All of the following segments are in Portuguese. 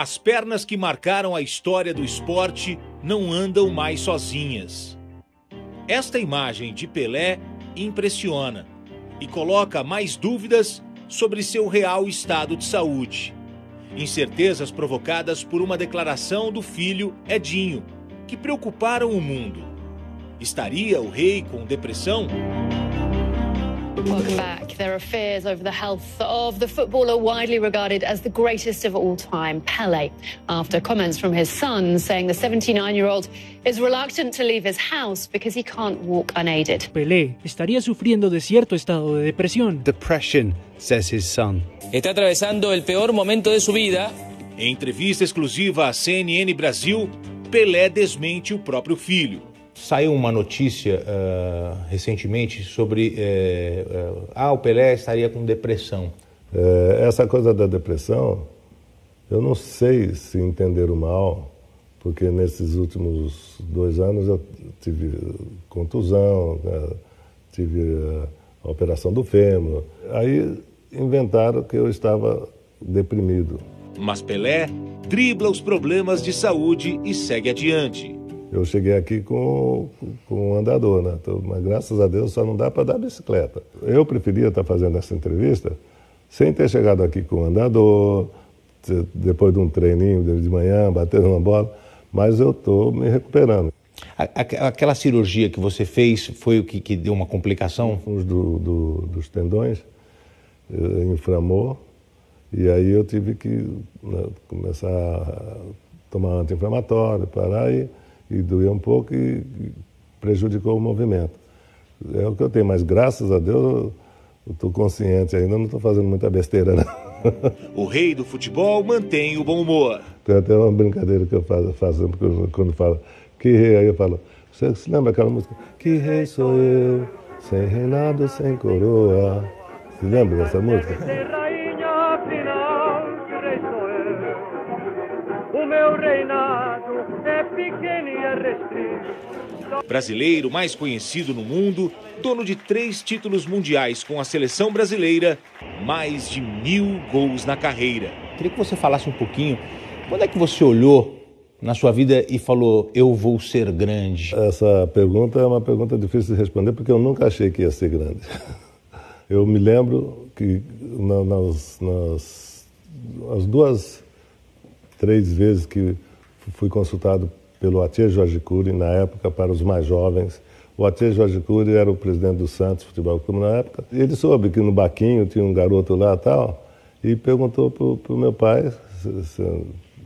As pernas que marcaram a história do esporte não andam mais sozinhas. Esta imagem de Pelé impressiona e coloca mais dúvidas sobre seu real estado de saúde. Incertezas provocadas por uma declaração do filho Edinho, que preocuparam o mundo. Estaria o rei com depressão? Welcome back. There are fears over the health of the footballer widely regarded as the greatest of all time, Pelé, after comments from his son saying the 79-year-old is reluctant to leave his house because he can't walk unaided. Pelé estaría sufriendo de cierto estado de depresión. Depression, says his son. Está atravesando el peor momento de su vida. Em entrevista exclusiva à CNN Brasil, Pelé desmente o próprio filho. Saiu uma notícia recentemente sobre o Pelé estaria com depressão. Essa coisa da depressão, eu não sei se entenderam mal, porque nesses últimos 2 anos eu tive contusão, tive a operação do fêmur. Aí inventaram que eu estava deprimido. Mas Pelé dribla os problemas de saúde e segue adiante. Eu cheguei aqui com um andador, né? Então, mas graças a Deus só não dá para dar bicicleta. Eu preferia estar fazendo essa entrevista sem ter chegado aqui com um andador, depois de um treininho de manhã, batendo uma bola, mas eu estou me recuperando. Aquela cirurgia que você fez foi o que deu uma complicação? Dos tendões inflamou, e aí eu tive que começar a tomar anti-inflamatório, parar e doía um pouco e prejudicou o movimento. É o que eu tenho, mas graças a Deus eu estou consciente ainda, não estou fazendo muita besteira, não. O rei do futebol mantém o bom humor. Tem até uma brincadeira que eu faço quando falo, que rei, aí eu falo, você se lembra aquela música? Que rei sou eu, sem reinado, sem coroa. Se lembra dessa música? O meu reinado é pequeno e é restrito. Brasileiro mais conhecido no mundo, dono de 3 títulos mundiais com a seleção brasileira, mais de 1000 gols na carreira. Queria que você falasse um pouquinho, quando é que você olhou na sua vida e falou, eu vou ser grande? Essa pergunta é uma pergunta difícil de responder, porque eu nunca achei que ia ser grande. Eu me lembro que as 2, 3 vezes que fui consultado pelo Atier Jorge Cury, na época, para os mais jovens. O Atier Jorge Cury era o presidente do Santos Futebol Clube na época. Ele soube que no Baquinho tinha um garoto lá e tal, e perguntou para o meu pai se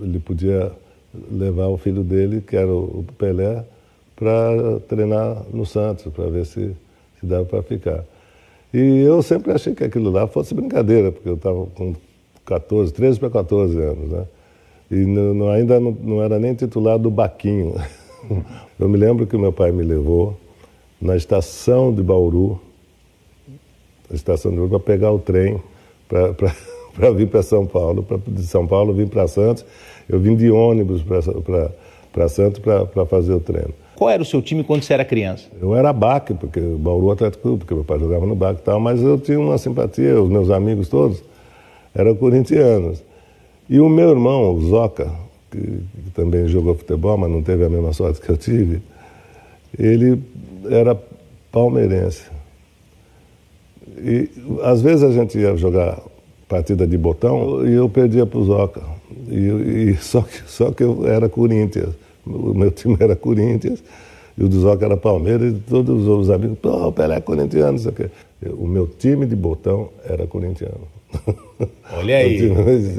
ele podia levar o filho dele, que era o Pelé, para treinar no Santos, para ver se dava para ficar. E eu sempre achei que aquilo lá fosse brincadeira, porque eu estava com 13 para 14 anos, né? E ainda não era nem titular do Baquinho. Eu me lembro que meu pai me levou na estação de Bauru, para pegar o trem para vir para São Paulo, de São Paulo vir para Santos. Eu vim de ônibus para Santos para fazer o treino. Qual era o seu time quando você era criança? Eu era Baque, porque Bauru Atlético Clube, porque meu pai jogava no Baque e tal, mas eu tinha uma simpatia, os meus amigos todos eram corintianos. E o meu irmão, o Zoca, que também jogou futebol, mas não teve a mesma sorte que eu tive, ele era palmeirense. E às vezes a gente ia jogar partida de botão e eu perdia para o Zoca. Só que eu era Corinthians. O meu time era Corinthians e o do Zoca era Palmeiras, e todos os amigos, o Pelé é corintiano, isso aqui. O meu time de botão era corintiano. Olha aí.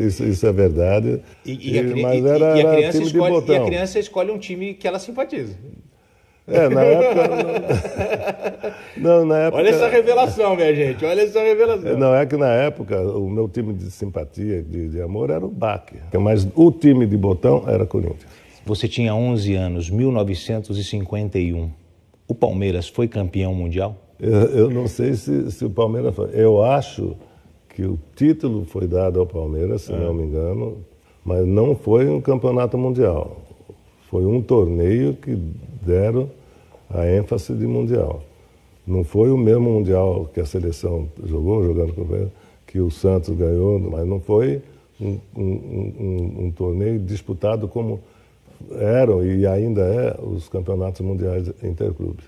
Isso é verdade. Mas era time de botão. E a criança escolhe um time que ela simpatiza. Na época... na época... Olha essa revelação, minha gente, olha essa revelação. Não, é que na época o meu time de simpatia, de amor, era o Baque. Mas o time de botão era Corinthians. Você tinha 11 anos, 1951. O Palmeiras foi campeão mundial? Eu não sei se o Palmeiras foi. Eu acho que o título foi dado ao Palmeiras, se não me engano, mas não foi um campeonato mundial. Foi um torneio que deram a ênfase de mundial. Não foi o mesmo mundial que a seleção jogando com o Palmeiras, que o Santos ganhou, mas não foi um torneio disputado como eram e ainda é os campeonatos mundiais interclubes.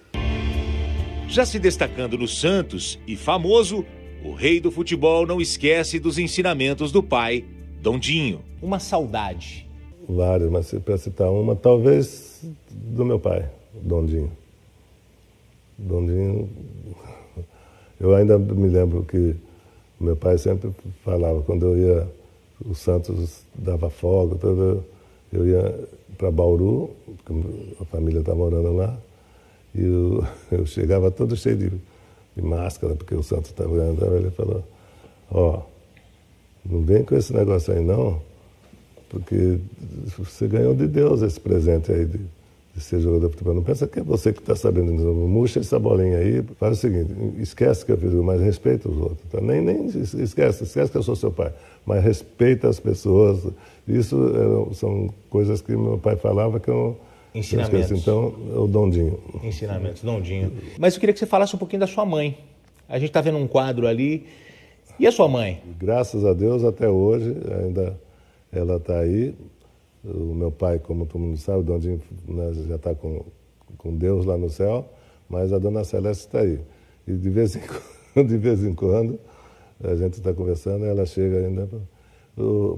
Já se destacando no Santos e famoso, o rei do futebol não esquece dos ensinamentos do pai, Dondinho. Uma saudade. Várias, mas para citar uma, talvez do meu pai, Dondinho. Dondinho, eu ainda me lembro que meu pai sempre falava, quando eu ia, o Santos dava folga, eu ia para Bauru, porque a família está morando lá, e eu chegava todo cheio de máscara, porque o Santos estava ganhando. Ele falou, não vem com esse negócio aí não, porque você ganhou de Deus esse presente aí de ser jogador de futebol. Não pensa que é você que está sabendo de novo. Murcha essa bolinha aí, faz o seguinte, esquece que eu fiz, mas respeita os outros. Tá? Nem esquece que eu sou seu pai, mas respeita as pessoas. Isso são coisas que meu pai falava que eu Ensinamentos. Então, é o Dondinho. Ensinamentos, Dondinho. Mas eu queria que você falasse um pouquinho da sua mãe. A gente está vendo um quadro ali. E a sua mãe? Graças a Deus, até hoje, ainda ela está aí. O meu pai, como todo mundo sabe, o Dondinho já está com Deus lá no céu, mas a dona Celeste está aí. E de vez em quando, a gente está conversando e ela chega ainda,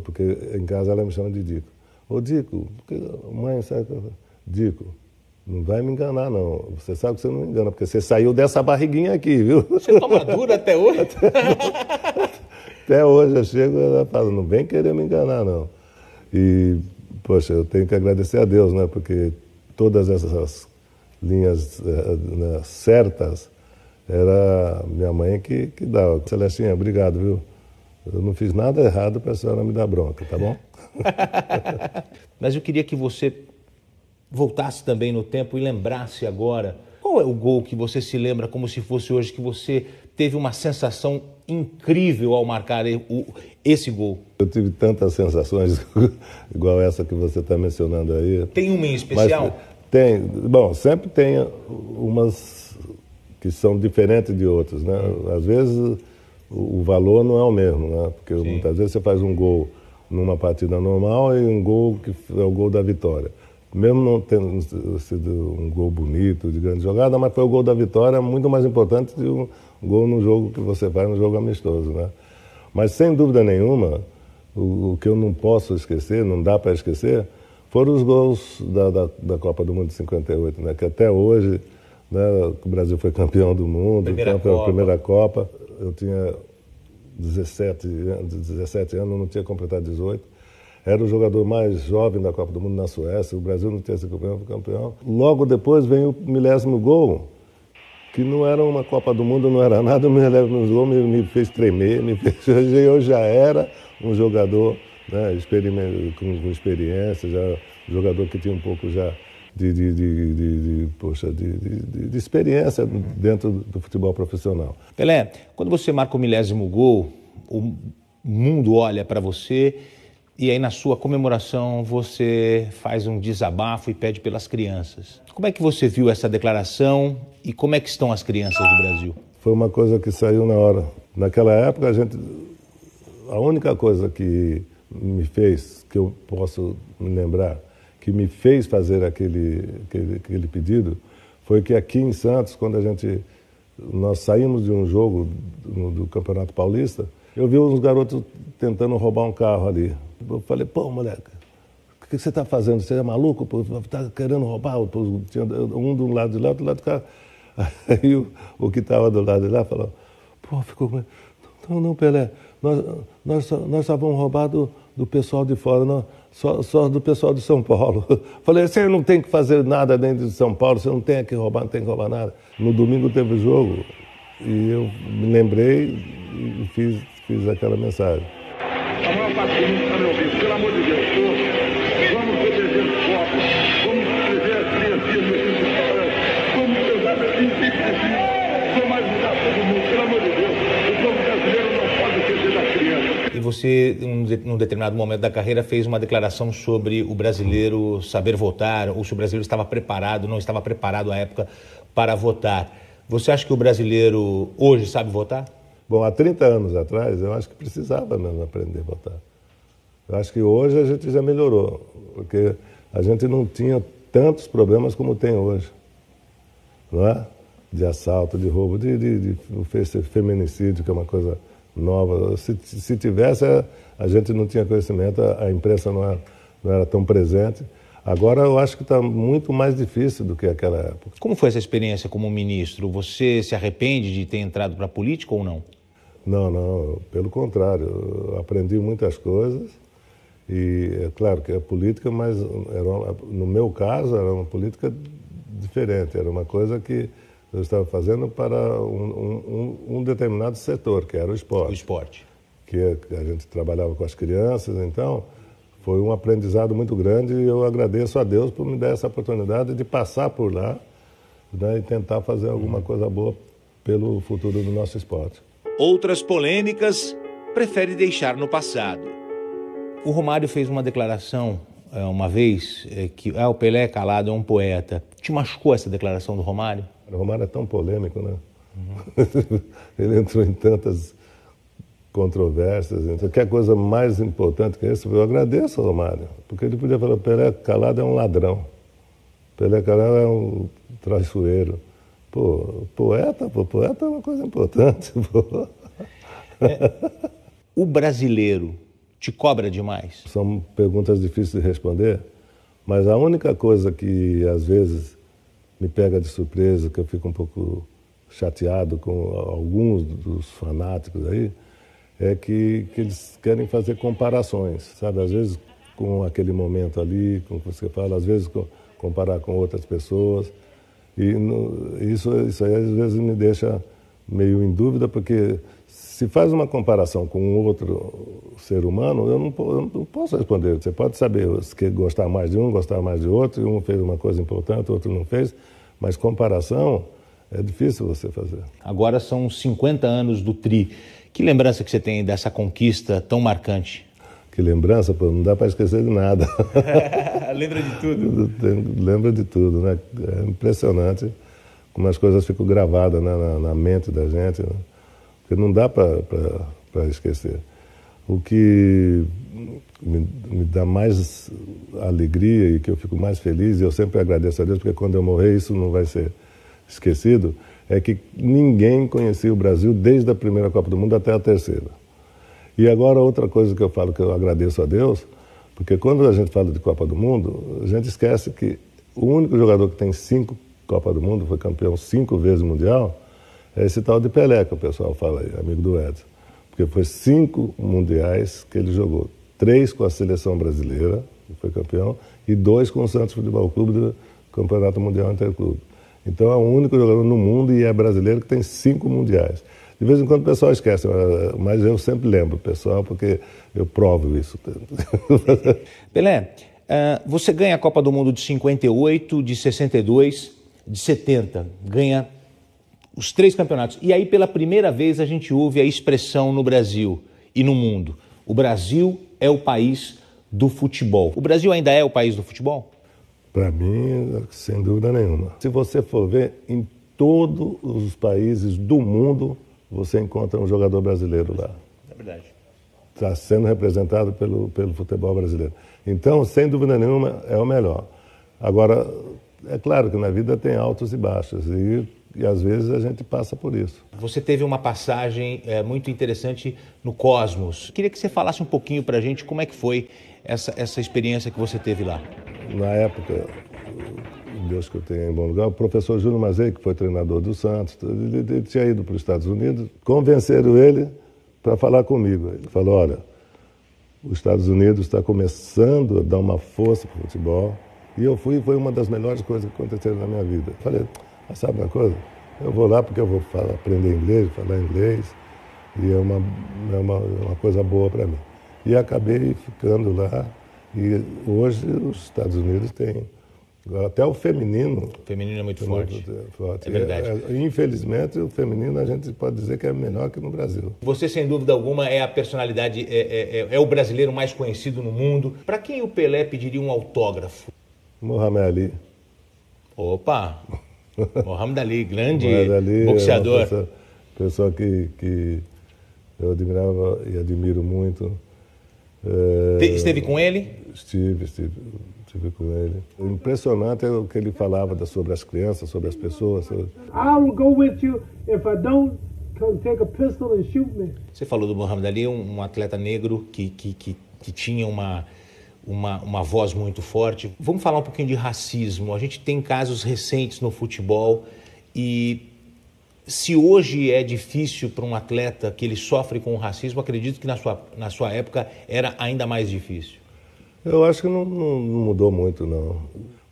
porque em casa ela me chama de Dico. Ô Dico, porque mãe, sabe? Dico, não vai me enganar não, você sabe que você não me engana, porque você saiu dessa barriguinha aqui, viu? Você toma dura até hoje? Até hoje eu chego e ela fala, não vem querer me enganar não. E, poxa, eu tenho que agradecer a Deus, né? Porque todas essas linhas certas, era minha mãe que dava. Celestinha, obrigado, viu? Eu não fiz nada errado para a senhora me dar bronca, tá bom? Mas eu queria que você voltasse também no tempo e lembrasse agora, qual é o gol que você se lembra como se fosse hoje, que você teve uma sensação incrível ao marcar esse gol? Eu tive tantas sensações, igual essa que você está mencionando aí. Tem uma em especial? Mas tem. Bom, sempre tem umas que são diferentes de outras, né? Às vezes o valor não é o mesmo, né? Porque muitas vezes você faz um gol numa partida normal e um gol que é o gol da vitória. Mesmo não tendo sido um gol bonito, de grande jogada, mas foi o gol da vitória muito mais importante que um gol no jogo que você faz no jogo amistoso, né? Mas sem dúvida nenhuma, o que eu não posso esquecer, não dá para esquecer, foram os gols da Copa do Mundo de 58, né? Que até hoje, né, o Brasil foi campeão do mundo, primeira Copa. Eu tinha 17 anos, não tinha completado 18. Era o jogador mais jovem da Copa do Mundo na Suécia, o Brasil não tinha sido campeão. Logo depois vem o 10º gol, que não era uma Copa do Mundo, não era nada, o 10º gol me fez tremer, eu já era um jogador, né, com experiência, já um jogador que tinha um pouco já de experiência dentro do futebol profissional. Pelé, quando você marca o 10º gol, o mundo olha para você e aí na sua comemoração você faz um desabafo e pede pelas crianças. Como é que você viu essa declaração e como é que estão as crianças do Brasil? Foi uma coisa que saiu na hora. Naquela época, a única coisa que me fez, que eu posso me lembrar, que me fez fazer aquele pedido, foi que aqui em Santos, quando nós saímos de um jogo do Campeonato Paulista, eu vi uns garotos tentando roubar um carro ali. Eu falei, pô, moleque, o que você está fazendo? Você é maluco? Está querendo roubar? Tinha um do lado de lá, do lado de cá. Aí o que estava do lado de lá falou, pô, ficou com... Não, Pelé, nós só vamos roubar do pessoal de fora, não, só do pessoal de São Paulo. Falei, você não tem que fazer nada dentro de São Paulo, você não tem que roubar, não tem que roubar nada. No domingo teve jogo e eu me lembrei e fiz aquela mensagem. A maior parte do mundo está me ouvindo, pelo amor de Deus, vamos proteger os pobres, vamos proteger as criancinhas, vamos pegar sou mais mudar todo mundo, pelo amor de Deus, o povo brasileiro não pode esquecer das crianças. E você, num determinado momento da carreira, fez uma declaração sobre o brasileiro saber votar, ou se o brasileiro estava preparado, não estava preparado à época para votar. Você acha que o brasileiro hoje sabe votar? Bom, há 30 anos atrás, eu acho que precisava mesmo aprender a votar. Eu acho que hoje a gente já melhorou, porque a gente não tinha tantos problemas como tem hoje, não é? De assalto, de roubo, de feminicídio, que é uma coisa nova. Se tivesse, a gente não tinha conhecimento, a imprensa não era tão presente. Agora eu acho que está muito mais difícil do que aquela época. Como foi essa experiência como ministro? Você se arrepende de ter entrado para a política ou não? Não, pelo contrário. Eu aprendi muitas coisas e é claro que é política, mas no meu caso era uma política diferente. Era uma coisa que eu estava fazendo para um determinado setor, que era o esporte. O esporte. Que a gente trabalhava com as crianças, então foi um aprendizado muito grande e eu agradeço a Deus por me dar essa oportunidade de passar por lá, né, e tentar fazer alguma coisa boa pelo futuro do nosso esporte. Outras polêmicas prefere deixar no passado. O Romário fez uma declaração uma vez que o Pelé calado é um poeta. Te machucou essa declaração do Romário? O Romário é tão polêmico, né? Ele entrou em tantas controvérsias. Então, que é a coisa mais importante que isso? Eu agradeço ao Romário, porque ele podia falar: Pelé calado é um ladrão, Pelé calado é um traiçoeiro. Poeta é uma coisa importante. O brasileiro te cobra demais? São perguntas difíceis de responder, mas a única coisa que às vezes me pega de surpresa, que eu fico um pouco chateado com alguns dos fanáticos aí, é que eles querem fazer comparações, sabe? Às vezes com aquele momento ali, como você fala, às vezes comparar com outras pessoas. E isso aí às vezes me deixa meio em dúvida, porque se faz uma comparação com um outro ser humano, eu não posso responder. Você pode saber que gostar mais de um, gostar mais de outro, e um fez uma coisa importante, o outro não fez, mas comparação é difícil você fazer. Agora são 50 anos do Tri. Que lembrança que você tem dessa conquista tão marcante? Que lembrança? Pô, não dá para esquecer de nada. Lembra de tudo? Lembra de tudo, né? É impressionante como as coisas ficam gravadas, né, na mente da gente, né? Porque não dá para esquecer. O que me dá mais alegria e que eu fico mais feliz, e eu sempre agradeço a Deus, porque quando eu morrer isso não vai ser esquecido, é que ninguém conhecia o Brasil desde a primeira Copa do Mundo até a terceira. E agora outra coisa que eu falo que eu agradeço a Deus, porque quando a gente fala de Copa do Mundo, a gente esquece que o único jogador que tem 5 Copa do Mundo, foi campeão 5 vezes mundial, é esse tal de Pelé, que o pessoal fala aí, amigo do Edson. Porque foi 5 mundiais que ele jogou. 3 com a seleção brasileira, que foi campeão, e 2 com o Santos Futebol Clube do Campeonato Mundial Interclube. Então é o único jogador no mundo e é brasileiro que tem 5 mundiais. De vez em quando o pessoal esquece, mas eu sempre lembro o pessoal, porque eu provo isso. Pelé, você ganha a Copa do Mundo de 58, de 62, de 70, ganha os 3 campeonatos. E aí, pela primeira vez, a gente ouve a expressão no Brasil e no mundo: o Brasil é o país do futebol. O Brasil ainda é o país do futebol? Para mim, sem dúvida nenhuma. Se você for ver, em todos os países do mundo, você encontra um jogador brasileiro lá. É verdade. Está sendo representado pelo futebol brasileiro. Então, sem dúvida nenhuma, é o melhor. Agora, é claro que na vida tem altos e baixos, e às vezes a gente passa por isso. Você teve uma passagem muito interessante no Cosmos. Queria que você falasse um pouquinho para a gente como é que foi essa experiência que você teve lá. Na época, Deus que eu tenha em bom lugar, o professor Júlio Mazei, que foi treinador do Santos, ele tinha ido para os Estados Unidos, convenceram ele para falar comigo. Ele falou: olha, os Estados Unidos está começando a dar uma força para o futebol, e eu fui, foi uma das melhores coisas que aconteceram na minha vida. Falei: sabe uma coisa? Eu vou lá porque eu vou aprender inglês, falar inglês, e é uma coisa boa para mim. E acabei ficando lá, e hoje os Estados Unidos têm até o feminino. O feminino é muito forte. É verdade. Infelizmente, o feminino a gente pode dizer que é melhor que no Brasil. Você, sem dúvida alguma, é a personalidade, é o brasileiro mais conhecido no mundo. Para quem o Pelé pediria um autógrafo? Muhammad Ali. Opa! Muhammad Ali, grande Ali boxeador. É uma pessoa que eu admirava e admiro muito. Esteve com ele? Estive com ele. Impressionante é o que ele falava sobre as crianças, sobre as pessoas. I will go with you if I don't take a pistol and shoot me. Você falou do Muhammad Ali, um atleta negro que tinha uma voz muito forte. Vamos falar um pouquinho de racismo. A gente tem casos recentes no futebol e se hoje é difícil para um atleta que ele sofre com o racismo, acredito que na sua época era ainda mais difícil. Eu acho que não mudou muito, não.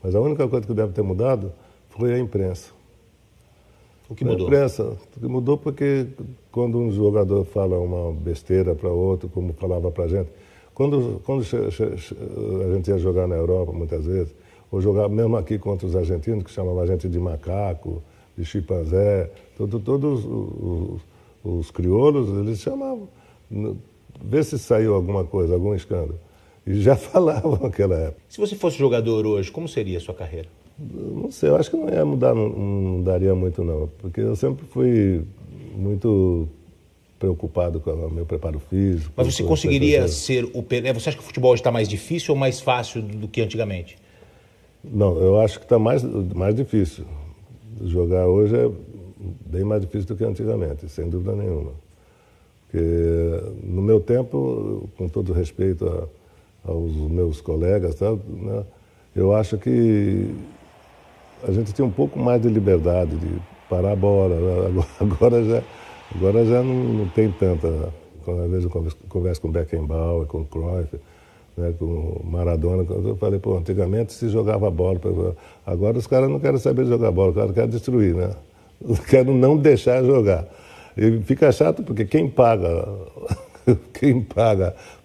Mas a única coisa que deve ter mudado foi a imprensa. O que mudou? A imprensa. O que mudou porque quando um jogador fala uma besteira para outro, como falava para a gente, quando a gente ia jogar na Europa, muitas vezes, ou jogar mesmo aqui contra os argentinos, que chamavam a gente de macaco, de chimpanzé, todos os crioulos, eles chamavam. Vê se saiu alguma coisa, algum escândalo. E já falavam naquela época. Se você fosse jogador hoje, como seria a sua carreira? Não sei, eu acho que não ia mudar, não mudaria muito não, porque eu sempre fui muito preocupado com o meu preparo físico. Mas você conseguiria ser o Pelé? Você acha que o futebol hoje está mais difícil ou mais fácil do que antigamente? Não, eu acho que está mais difícil. Jogar hoje é bem mais difícil do que antigamente, sem dúvida nenhuma. Porque no meu tempo, com todo respeito aos meus colegas, tá, né, eu acho que a gente tinha um pouco mais de liberdade de parar a bola. Né? Agora já não tem tanta. Às vezes eu converso com Beckenbauer, com Cruyff, né, com Maradona. Eu falei, pô, antigamente se jogava bola. Agora os caras não querem saber jogar bola, os caras querem destruir, né? Querem não deixar jogar. E fica chato porque quem paga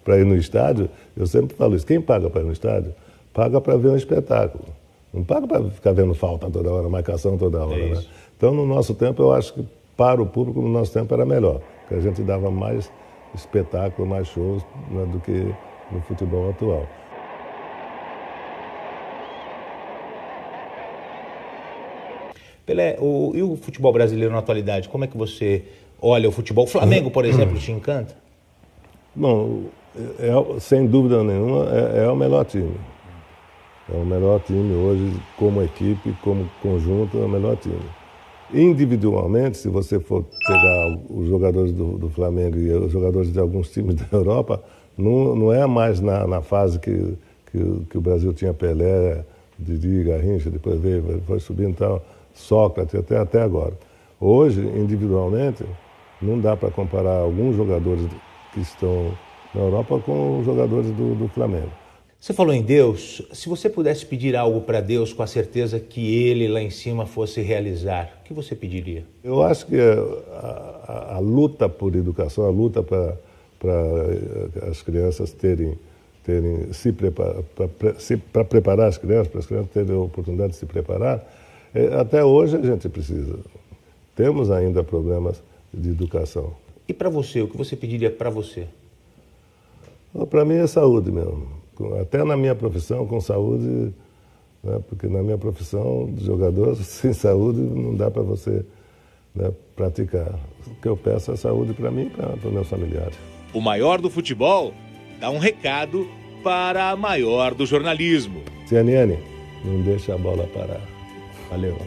para ir no estádio, eu sempre falo isso, quem paga para ir no estádio, paga para ver um espetáculo. Não paga para ficar vendo falta toda hora, marcação toda hora. Né? Então, no nosso tempo, eu acho que para o público, no nosso tempo era melhor. Porque a gente dava mais espetáculo, mais shows, né, do que no futebol atual. Pelé, e o futebol brasileiro na atualidade? Como é que você olha o futebol? O Flamengo, por exemplo, te encanta? Bom, sem dúvida nenhuma, é o melhor time. É o melhor time hoje, como equipe, como conjunto, é o melhor time. Individualmente, se você for pegar os jogadores do Flamengo e os jogadores de alguns times da Europa, não é mais na fase que o Brasil tinha Pelé, Didi, Garrincha, depois foi subindo e tal, Sócrates, até agora. Hoje, individualmente, não dá para comparar alguns jogadores que estão na Europa com os jogadores do Flamengo. Você falou em Deus. Se você pudesse pedir algo para Deus com a certeza que Ele lá em cima fosse realizar, o que você pediria? Eu acho que a luta por educação, a luta para as crianças para preparar as crianças, para as crianças terem a oportunidade de se preparar, até hoje a gente precisa. Temos ainda problemas de educação. E para você, o que você pediria para você? Para mim é saúde mesmo. Até na minha profissão, com saúde, né, porque na minha profissão de jogador, sem saúde, não dá para você, né, praticar. O que eu peço é saúde para mim e para os meus familiares. O maior do futebol dá um recado para a maior do jornalismo. CNN, não deixa a bola parar. Valeu.